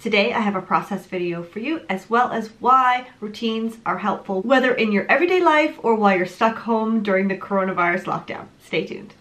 Today I have a process video for you, as well as why routines are helpful, whether in your everyday life or while you're stuck home during the coronavirus lockdown. Stay tuned.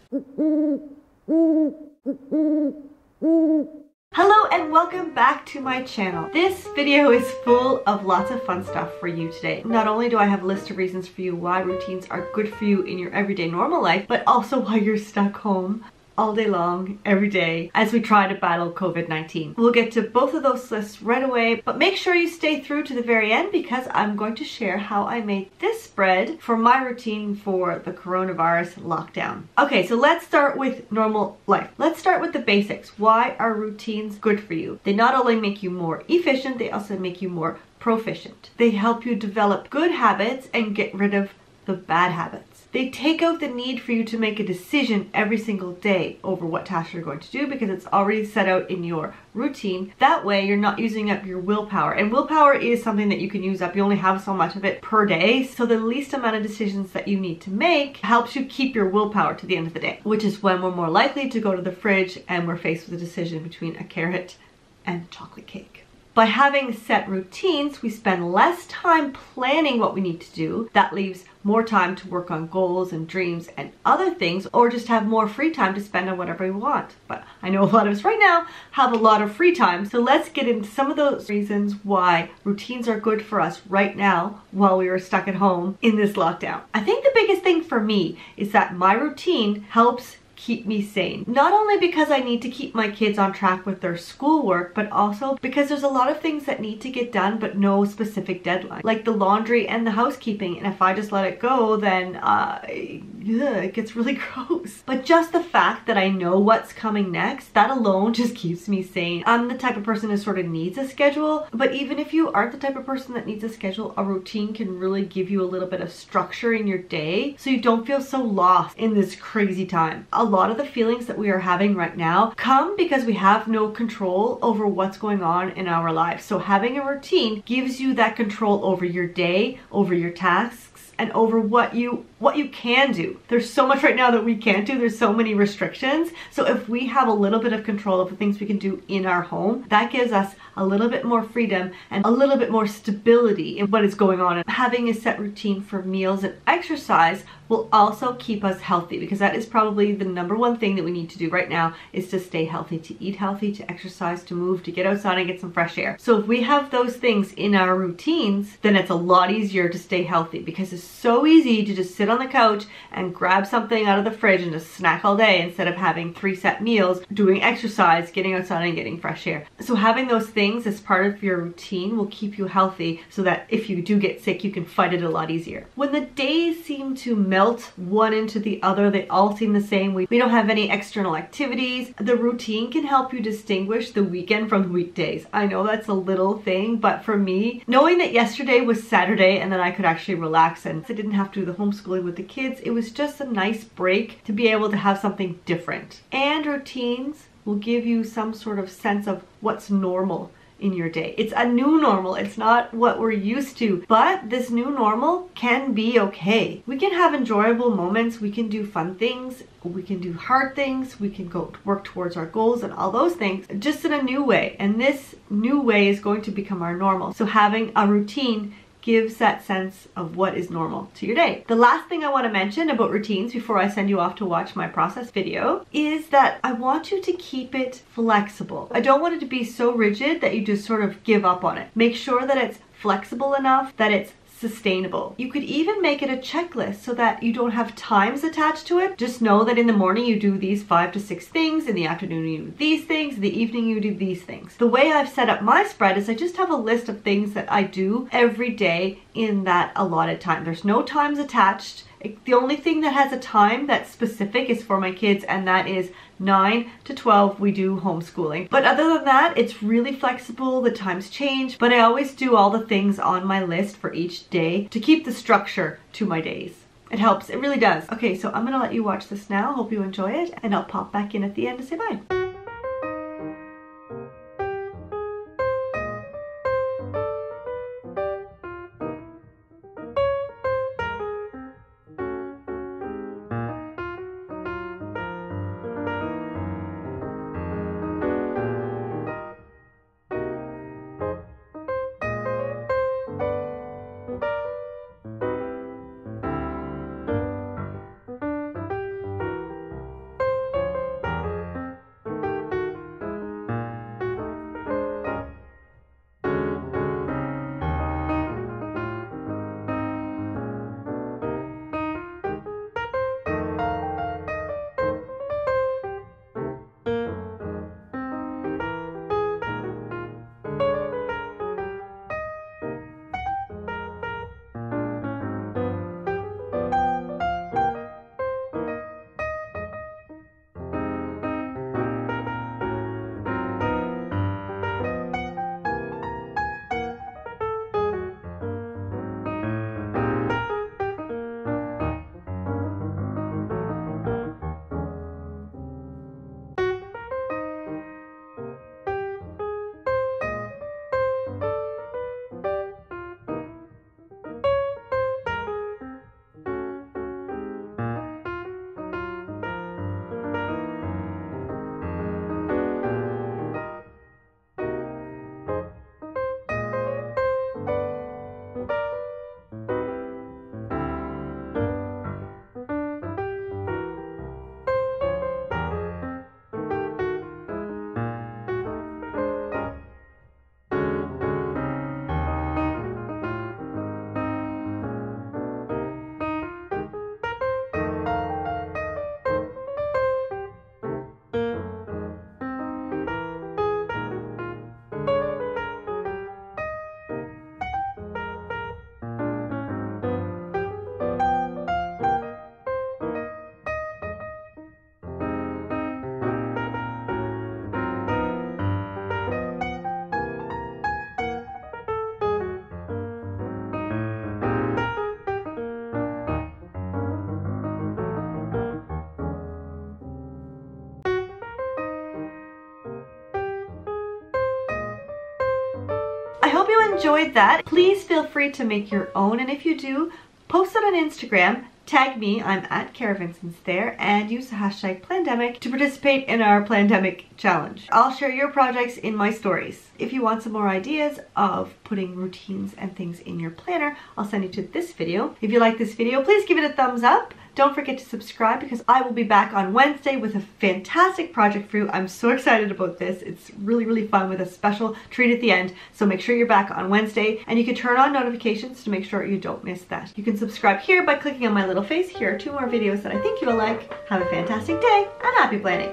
Hello and welcome back to my channel. This video is full of lots of fun stuff for you today. Not only do I have a list of reasons for you why routines are good for you in your everyday normal life, but also why you're stuck home all day long, every day, as we try to battle COVID-19. We'll get to both of those lists right away, but make sure you stay through to the very end because I'm going to share how I made this spread for my routine for the coronavirus lockdown. Okay, so let's start with normal life. Let's start with the basics. Why are routines good for you? They not only make you more efficient, they also make you more proficient. They help you develop good habits and get rid of the bad habits. They take out the need for you to make a decision every single day over what tasks you're going to do because it's already set out in your routine. That way you're not using up your willpower. And willpower is something that you can use up. You only have so much of it per day. So the least amount of decisions that you need to make helps you keep your willpower to the end of the day, which is when we're more likely to go to the fridge and we're faced with a decision between a carrot and chocolate cake. By having set routines, we spend less time planning what we need to do. That leaves more time to work on goals and dreams and other things, or just have more free time to spend on whatever we want. But I know a lot of us right now have a lot of free time, so let's get into some of those reasons why routines are good for us right now while we are stuck at home in this lockdown. I think the biggest thing for me is that my routine helps keep me sane. Not only because I need to keep my kids on track with their schoolwork, but also because there's a lot of things that need to get done but no specific deadline. Like the laundry and the housekeeping, and if I just let it go, then it gets really gross. But just the fact that I know what's coming next, that alone just keeps me sane. I'm the type of person who sort of needs a schedule, but even if you aren't the type of person that needs a schedule, a routine can really give you a little bit of structure in your day so you don't feel so lost in this crazy time. A lot of the feelings that we are having right now come because we have no control over what's going on in our lives. So having a routine gives you that control over your day, over your tasks, and over what you can do. There's so much right now that we can't do. There's so many restrictions. So if we have a little bit of control of the things we can do in our home, that gives us a little bit more freedom and a little bit more stability in what is going on. And having a set routine for meals and exercise will also keep us healthy, because that is probably the number one thing that we need to do right now, is to stay healthy, to eat healthy, to exercise, to move, to get outside and get some fresh air. So if we have those things in our routines, then it's a lot easier to stay healthy, because it's so easy to just sit on the couch and grab something out of the fridge and just snack all day instead of having 3 set meals, doing exercise, getting outside and getting fresh air. So having those things as part of your routine will keep you healthy so that if you do get sick, you can fight it a lot easier. When the days seem to melt one into the other, they all seem the same, we don't have any external activities, the routine can help you distinguish the weekend from the weekdays. I know that's a little thing, but for me, knowing that yesterday was Saturday and then I could actually relax and I didn't have to do the homeschooling with the kids, it was just a nice break to be able to have something different. And routines will give you some sort of sense of what's normal in your day. It's a new normal. It's not what we're used to, but this new normal can be okay. We can have enjoyable moments. We can do fun things. We can do hard things. We can go work towards our goals and all those things just in a new way. And this new way is going to become our normal. So having a routine gives that sense of what is normal to your day. The last thing I want to mention about routines before I send you off to watch my process video is that I want you to keep it flexible. I don't want it to be so rigid that you just sort of give up on it. Make sure that it's flexible enough that it's sustainable. You could even make it a checklist so that you don't have times attached to it. Just know that in the morning you do these 5 to 6 things, in the afternoon you do these things, in the evening you do these things. The way I've set up my spread is I just have a list of things that I do every day in that allotted time. There's no times attached. The only thing that has a time that's specific is for my kids, and that is 9 to 12 we do homeschooling. But other than that, it's really flexible. The times change, but I always do all the things on my list for each day to keep the structure to my days. It helps, it really does. Okay, so I'm gonna let you watch this now. Hope you enjoy it, and I'll pop back in at the end to say bye. I hope you enjoyed that. Please feel free to make your own, and if you do, post it on Instagram. Tag me, I'm at Caravinsons there, and use the hashtag Plandemic to participate in our Plandemic challenge. I'll share your projects in my stories. If you want some more ideas of putting routines and things in your planner, I'll send you to this video. If you like this video, please give it a thumbs up. Don't forget to subscribe because I will be back on Wednesday with a fantastic project for you. I'm so excited about this. It's really, really fun with a special treat at the end. So make sure you're back on Wednesday, and you can turn on notifications to make sure you don't miss that. You can subscribe here by clicking on my little face. Here are 2 more videos that I think you will like. Have a fantastic day and happy planning.